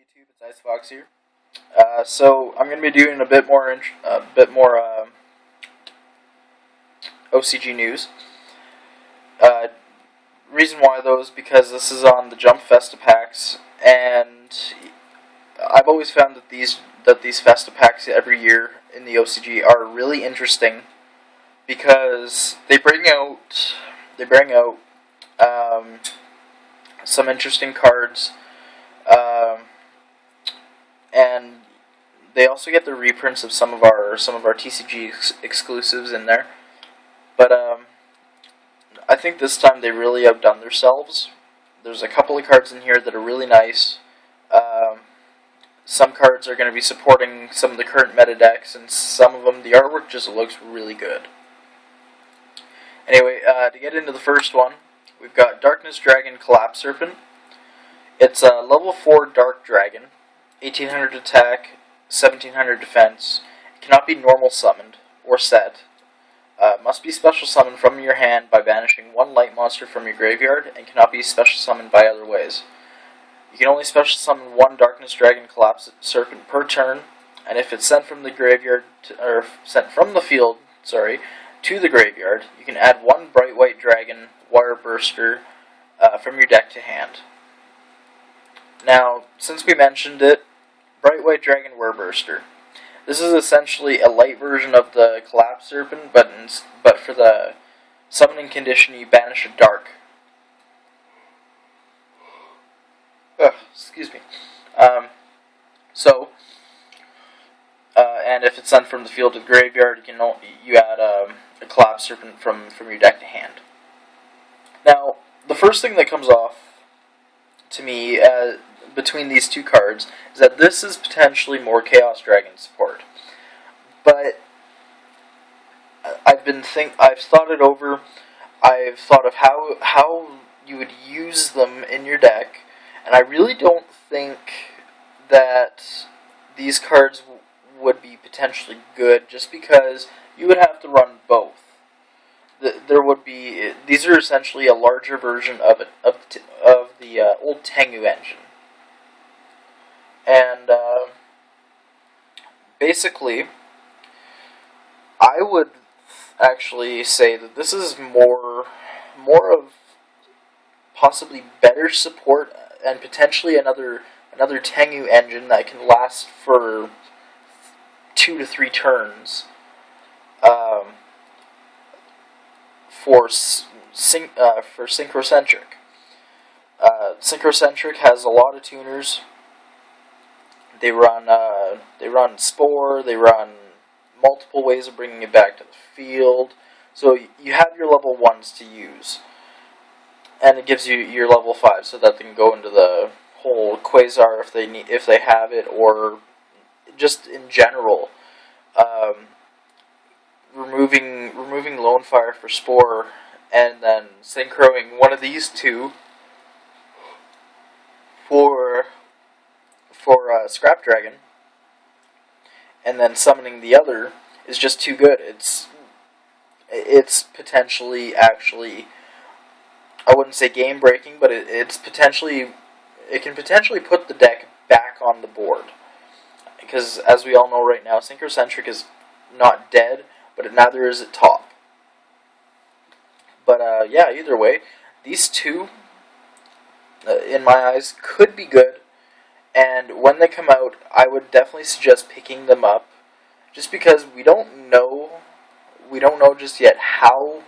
YouTube, it's Ice Fox here. So I'm going to be doing a bit more, OCG news. Uh, Reason why though is because this is on the Jump Festa packs, and I've always found that these Festa packs every year in the OCG are really interesting because they bring out some interesting cards. And they also get the reprints of some of our TCG exclusives in there. But I think this time they really outdone themselves. There's a couple of cards in here that are really nice. Some cards are going to be supporting some of the current meta decks, and some of them, the artwork just looks really good. Anyway, to get into the first one, we've got Darkness Dragon Collapse Serpent. It's a level 4 Dark Dragon. 1800 attack, 1700 defense. It cannot be normal summoned or set. Must be special summoned from your hand by banishing one light monster from your graveyard, and cannot be special summoned by other ways. You can only special summon one Darkness Dragon Collapse Serpent per turn, and if it's sent from the graveyard or sent from the field, to the graveyard, you can add one Bright White Dragon Wire Burster from your deck to hand. Now, since we mentioned it, Bright White Dragon Wurburster. This is essentially a light version of the Collapse Serpent, but for the summoning condition, you banish a dark. Excuse me. And if it's sent from the field to the graveyard, you add a Collapse Serpent from your deck to hand. Now, the first thing that comes off to me between these two cards is that this is potentially more Chaos Dragon support. But I've thought it over. I've thought of how you would use them in your deck, and I really don't think that these cards would be potentially good, just because you would have to run both. These are essentially a larger version of the old Tengu engine. And basically, I would actually say that this is more of possibly better support, and potentially another Tengu engine that can last for 2 to 3 turns. For Synchrocentric. Synchrocentric has a lot of tuners. They run Spore, they run multiple ways of bringing it back to the field. So you have your level 1s to use. And it gives you your level 5 so that they can go into the whole Quasar if they have it, or just in general. Removing Lone Fire for Spore, and then synchroing one of these two for Scrap Dragon, and then summoning the other is just too good. It's potentially, actually, I wouldn't say game breaking, but it can potentially put the deck back on the board. Because as we all know right now, Synchrocentric is not dead, but neither is it top. But yeah, either way, these two, in my eyes, could be good. And when they come out, I would definitely suggest picking them up, just because we don't know just yet how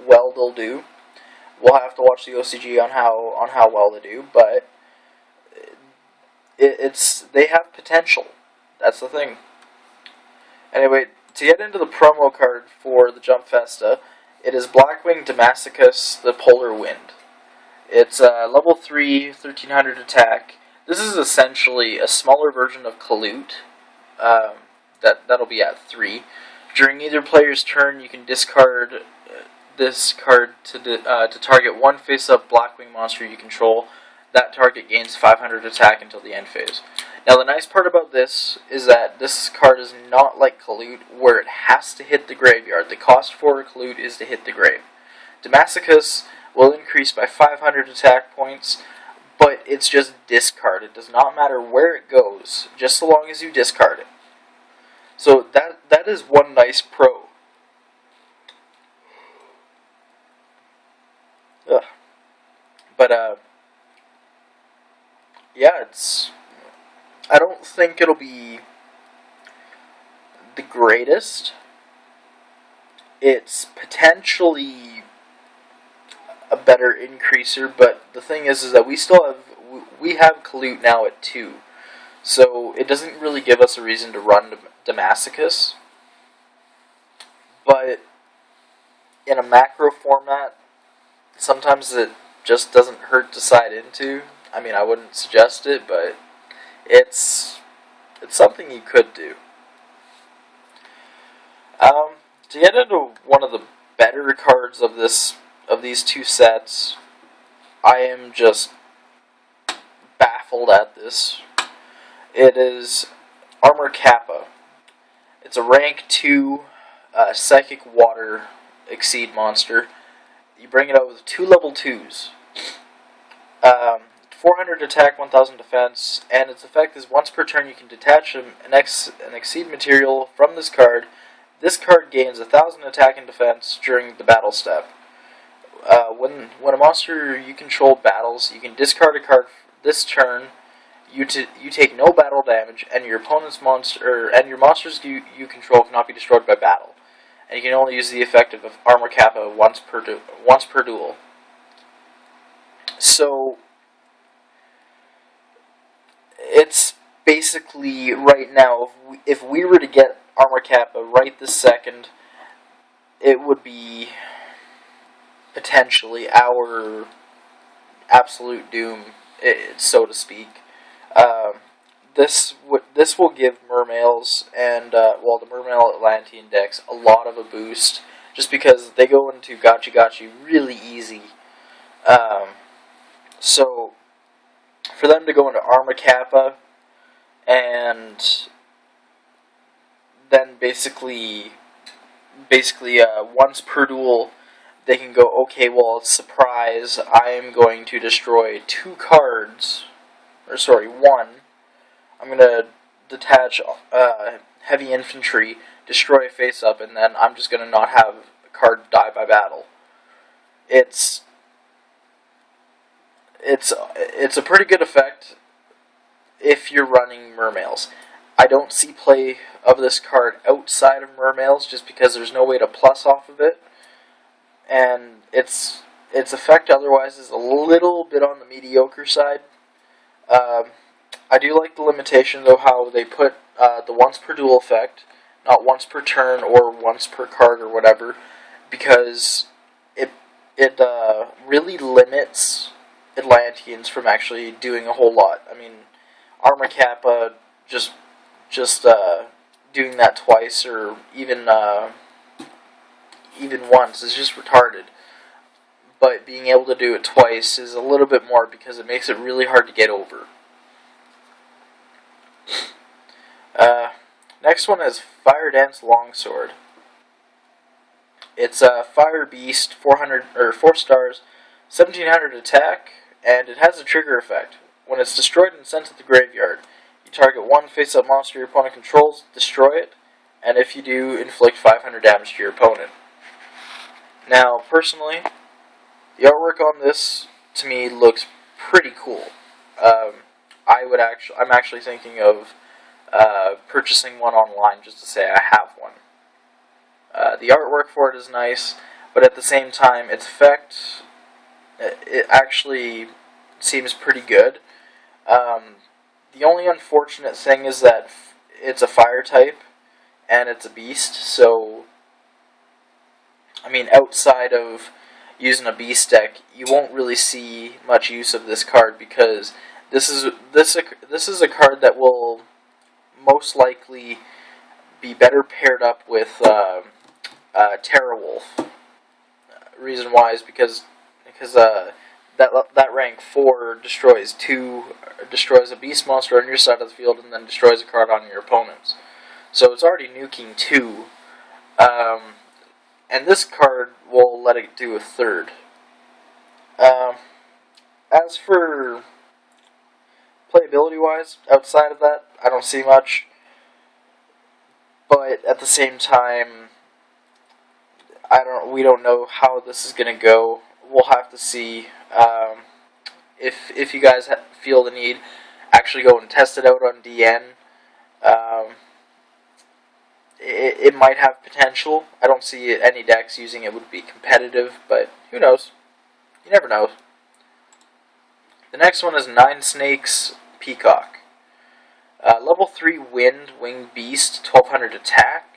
well they'll do. We'll have to watch the OCG on how well they do, but they have potential. That's the thing. Anyway, to get into the promo card for the Jump Festa, it is Blackwing Damascus, the Polar Wind. It's level 3, 1300 attack. This is essentially a smaller version of Kalute. That'll be at 3. During either player's turn, you can discard this card to target one face-up Blackwing monster you control. That target gains 500 attack until the end phase. Now, the nice part about this is that this card is not like Kalute, where it has to hit the graveyard. The cost for Kalute is to hit the grave. Damascus will increase by 500 attack points, but it's just discard. It does not matter where it goes, just so long as you discard it. So that is one nice pro. Ugh. But yeah, I don't think it'll be the greatest. It's potentially a better increaser, but the thing is that we have Kalute now at 2, so it doesn't really give us a reason to run Damascus. But in a macro format, sometimes it just doesn't hurt to side into. I mean, I wouldn't suggest it, but it's something you could do. To get into one of the better cards of these two sets, I am just baffled at this. It is Armor Kappa. It's a rank 2 Psychic Water Exceed monster. You bring it out with 2 level 2s. 400 attack, 1000 defense, and its effect is once per turn you can detach an Exceed material from this card. This card gains 1000 attack and defense during the battle step. When a monster you control battles, you can discard a card this turn. You take no battle damage, and your opponent's your monsters you control cannot be destroyed by battle. And you can only use the effect of Armor Kappa once per duel. So it's basically right now, if we were to get Armor Kappa right this second, it would be potentially our absolute doom, so to speak. This will give Mermails and the Mermail Atlantean decks a lot of a boost, just because they go into Gotchi Gotchi really easy. So for them to go into Armor Kappa and then basically once per duel, they can go, okay, well, surprise, I'm going to destroy 2 cards, one. I'm going to detach heavy infantry, destroy a face-up, and then I'm just going to not have a card die by battle. It's a pretty good effect if you're running Mermails. I don't see play of this card outside of Mermails just because there's no way to plus off of it. And its effect otherwise is a little bit on the mediocre side. I do like the limitation, though, how they put the once per duel effect, not once per turn or once per card or whatever, because it really limits Atlanteans from actually doing a whole lot. I mean, Armor Kappa just doing that twice or even once is just retarded. But being able to do it twice is a little bit more because it makes it really hard to get over. Next one is Fire Dance Longsword. It's a Fire Beast, 4 stars, 1700 attack, and it has a trigger effect. When it's destroyed and sent to the graveyard, you target one face-up monster your opponent controls, destroy it, and if you do, inflict 500 damage to your opponent. Now, personally, the artwork on this, to me, looks pretty cool. I'm actually thinking of purchasing one online just to say I have one. The artwork for it is nice, but at the same time, its effect, it actually seems pretty good. The only unfortunate thing is that it's a fire type, and it's a beast, so, I mean, outside of using a beast deck, you won't really see much use of this card, because this is a card that will most likely be better paired up with Terrawolf. Reason why is because that rank 4 destroys a beast monster on your side of the field and then destroys a card on your opponent's. So it's already nuking 2. And this card will let it do a third. As for Playability-wise, outside of that, I don't see much. But at the same time, we don't know how this is going to go. We'll have to see. If you guys feel the need, actually go and test it out on DN. It might have potential. I don't see any decks using it would be competitive, but who knows? You never know. The next one is 9 Snakes Peacock. Level 3 Wind, Winged Beast, 1200 attack.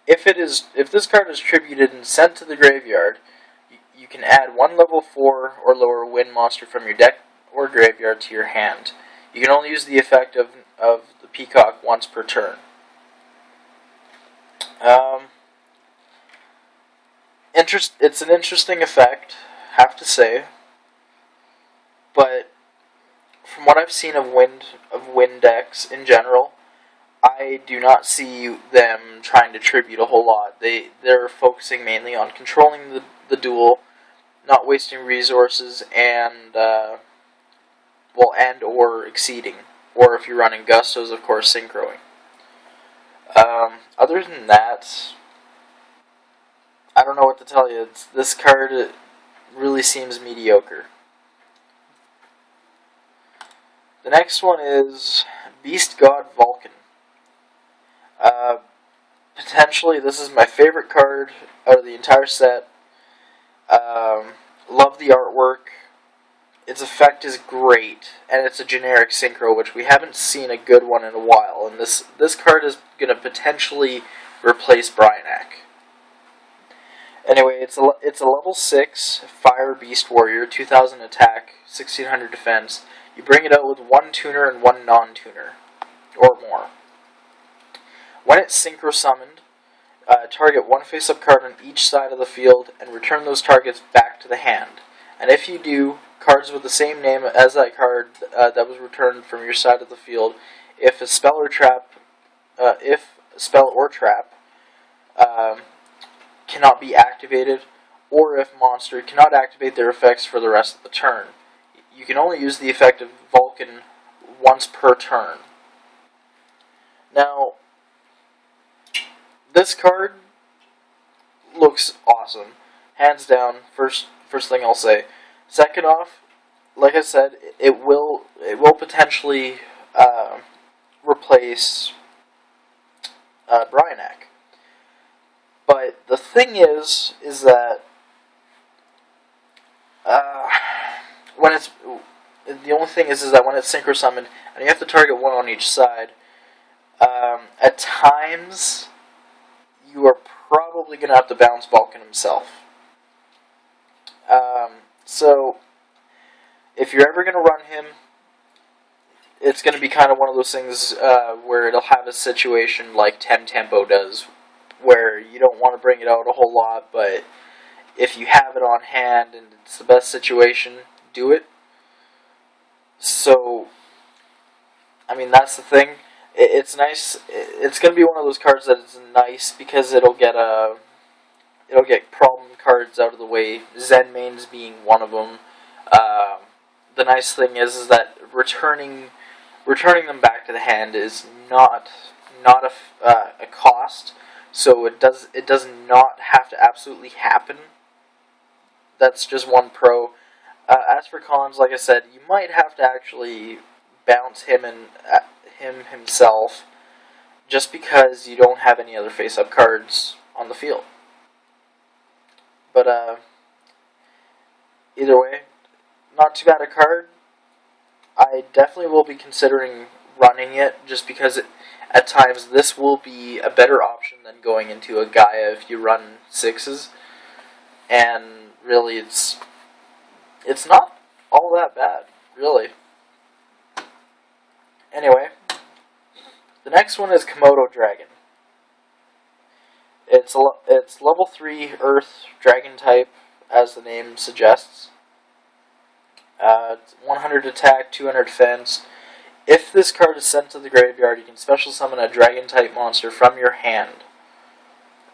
If this card is tributed and sent to the graveyard, you can add 1 level 4 or lower wind monster from your deck or graveyard to your hand. You can only use the effect of the Peacock once per turn. It's an interesting effect, have to say, but from what I've seen of wind decks in general, I do not see them trying to tribute a whole lot. They're focusing mainly on controlling the duel, not wasting resources, and or exceeding, or if you're running Gustos, of course, synchroing. Other than that, I don't know what to tell you. This card really seems mediocre. The next one is Beast God Vulcan. Potentially, this is my favorite card out of the entire set. Love the artwork. Its effect is great, and it's a generic synchro, which we haven't seen a good one in a while. And this card is going to potentially replace Bryanak. Anyway, it's a level 6 Fire Beast Warrior, 2000 attack, 1600 defense. You bring it out with 1 tuner and 1 non-tuner, or more. When it's synchro summoned, target 1 face-up card on each side of the field and return those targets back to the hand. And if you do, cards with the same name as that card that was returned from your side of the field, if a spell or trap, cannot be activated, or if monster cannot activate their effects for the rest of the turn. You can only use the effect of Vulcan once per turn. Now, this card looks awesome, hands down. First thing I'll say. Second off, like I said, it will potentially replace Bryanak. But the thing is that when it's when it's synchro summoned and you have to target 1 on each side, at times you are probably going to have to bounce Vulcan himself. So if you're ever going to run him, it's going to be kind of one of those things where it'll have a situation like Tempo does, where you don't want to bring it out a whole lot, but if you have it on hand and it's the best situation, do it. So, I mean, that's the thing. It's nice. It's going to be one of those cards that is nice because it'll get problem cards out of the way. Zen mains being one of them. The nice thing is that returning them back to the hand is not a cost. So it does not have to absolutely happen. That's just one pro. As for cons, like I said, you might have to actually bounce him himself, just because you don't have any other face-up cards on the field. But either way, not too bad a card. I definitely will be considering running it, just because at times this will be a better option than going into a Gaia if you run 6s. And really, it's not all that bad, really. Anyway, the next one is Komodo Dragon. It's level 3 Earth Dragon type, as the name suggests. 100 attack, 200 defense. If this card is sent to the graveyard, you can special summon a dragon type monster from your hand.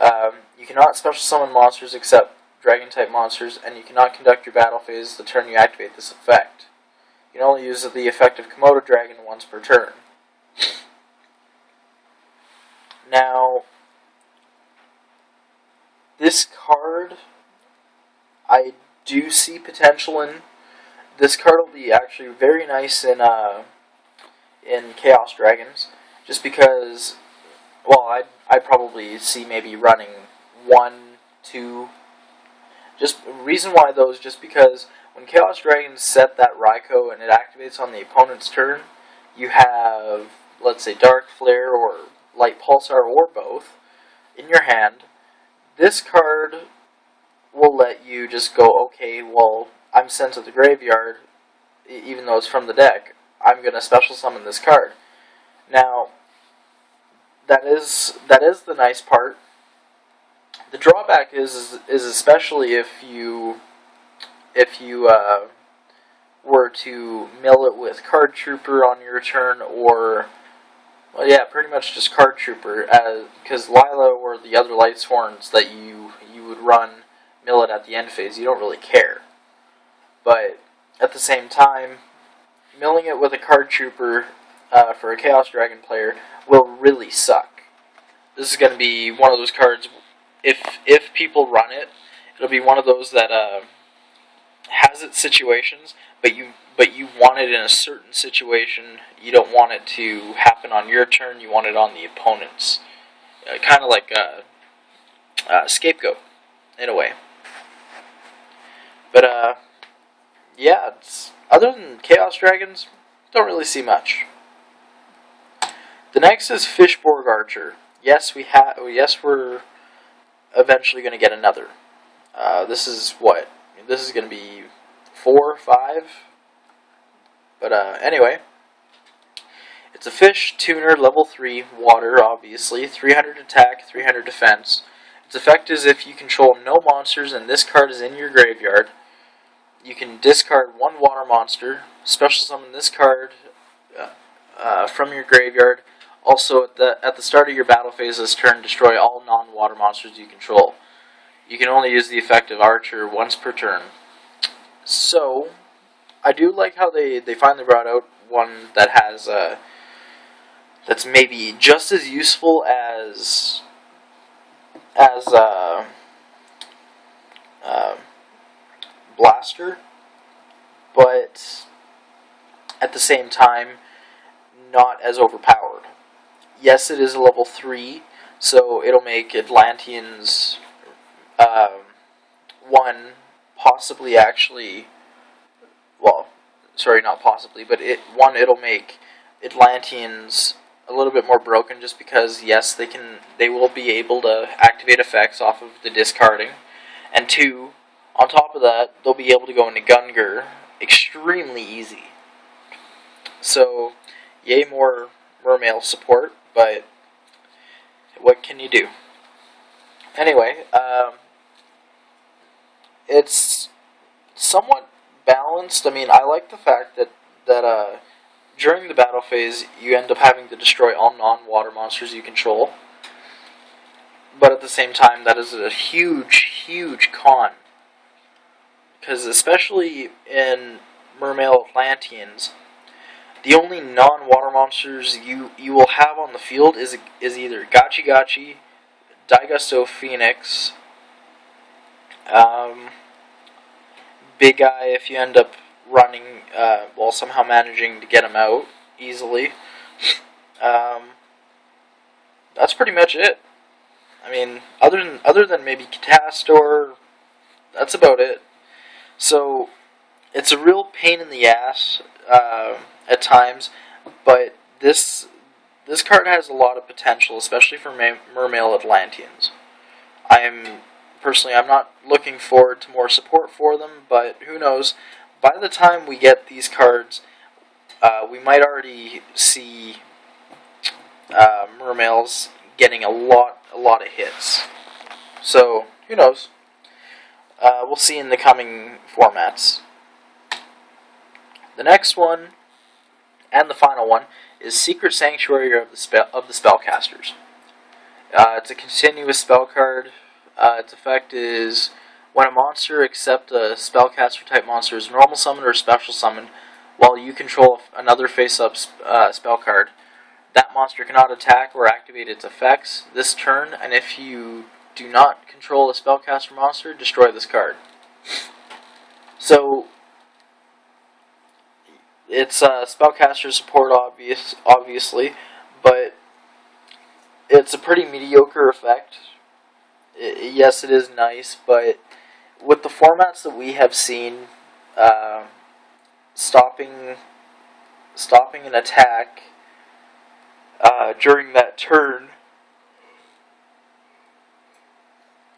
You cannot special summon monsters except dragon type monsters, and you cannot conduct your battle phase the turn you activate this effect. You can only use the effect of Komodo Dragon once per turn. Now, this card, I do see potential in. This card will be actually very nice in Chaos Dragons, just because, well, I'd probably see maybe running 1, 2. Just reason why though is just because when Chaos Dragons set that Raikou and it activates on the opponent's turn, you have, let's say, Dark Flare or Light Pulsar or both in your hand. This card will let you just go, okay, well, I'm sent to the graveyard, even though it's from the deck. I'm going to special summon this card. Now, that is the nice part. The drawback is especially if you were to mill it with Card Trooper on your turn, or, well, yeah, pretty much just Card Trooper, because Lila or the other Light Sworns that you would run mill it at the end phase, you don't really care. But at the same time, milling it with a Card Trooper for a Chaos Dragon player will really suck. This is going to be one of those cards, if people run it, it'll be one of those that has its situations, but you want it in a certain situation. You don't want it to happen on your turn, you want it on the opponent's. Kind of like a scapegoat, in a way. But, yeah, other than Chaos Dragons, don't really see much. The next is Fishborg Archer. Yes, we're eventually going to get another. This is what? This is going to be 4, 5? But, anyway. It's a fish, tuner, level 3, water, obviously, 300 attack, 300 defense. Its effect is if you control no monsters and this card is in your graveyard, you can discard one water monster, special summon this card from your graveyard. Also, at the start of your battle phase this turn, destroy all non-water monsters you control. You can only use the effect of Archer once per turn. So, I do like how they finally brought out one that has that's maybe just as useful as Blaster, but at the same time not as overpowered. Yes, it is a level 3, so it'll make Atlanteans 1 possibly actually, well, sorry, not possibly, but it'll make Atlanteans a little bit more broken, just because yes, they will be able to activate effects off of the discarding, and 2, on top of that, they'll be able to go into Gungur extremely easy. So, yay, more Mermail support, but what can you do? Anyway, it's somewhat balanced. I mean, I like the fact that during the battle phase, you end up having to destroy all non-water monsters you control. But at the same time, that is a huge, huge con. Because especially in Mermail Atlanteans, the only non-water monsters you will have on the field is either Gachi Gachi, Daigusto Phoenix, Big Eye if you end up running, while somehow managing to get him out easily. That's pretty much it. I mean, other than maybe Catastor, that's about it. So, it's a real pain in the ass at times, but this card has a lot of potential, especially for Mermail Atlanteans. I'm not looking forward to more support for them, but who knows? By the time we get these cards, we might already see Mermails getting a lot of hits. So, who knows? We'll see in the coming formats. The next one, and the final one, is Secret Sanctuary of the Spellcasters. It's a continuous spell card. Its effect is when a monster except a spellcaster type monster is normal summoned or special summoned, while you control another face-up spell card. That monster cannot attack or activate its effects this turn, and if you do not control a spellcaster monster, destroy this card. So, it's spellcaster support, obviously, but it's a pretty mediocre effect. Yes, it is nice, but with the formats that we have seen, stopping an attack during that turn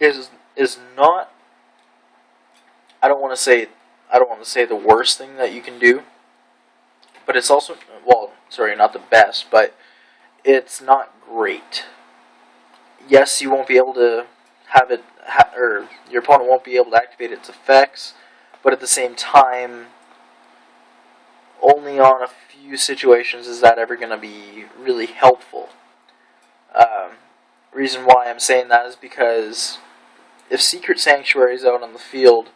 is not. I don't want to say the worst thing that you can do, but it's also, well, sorry, not the best, but it's not great. Yes, you won't be able to have it, or your opponent won't be able to activate its effects, but at the same time, only on a few situations is that ever going to be really helpful. Reason why I'm saying that is because if Secret Sanctuary is out on the field,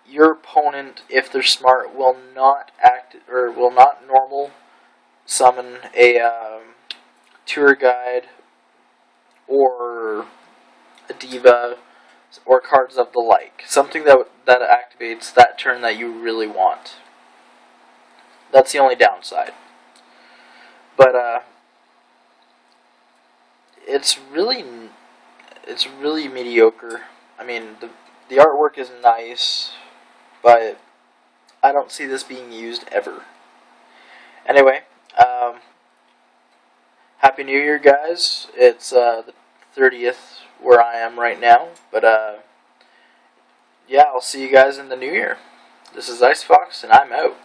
your opponent, if they're smart, will not normal summon a tour guide or a diva or cards of the like. Something that activates that turn that you really want. That's the only downside. But it's really mediocre. I mean, the artwork is nice, but I don't see this being used ever. Anyway, Happy New Year, guys. It's the 30th where I am right now, but yeah, I'll see you guys in the new year. This is Ice Fox, and I'm out.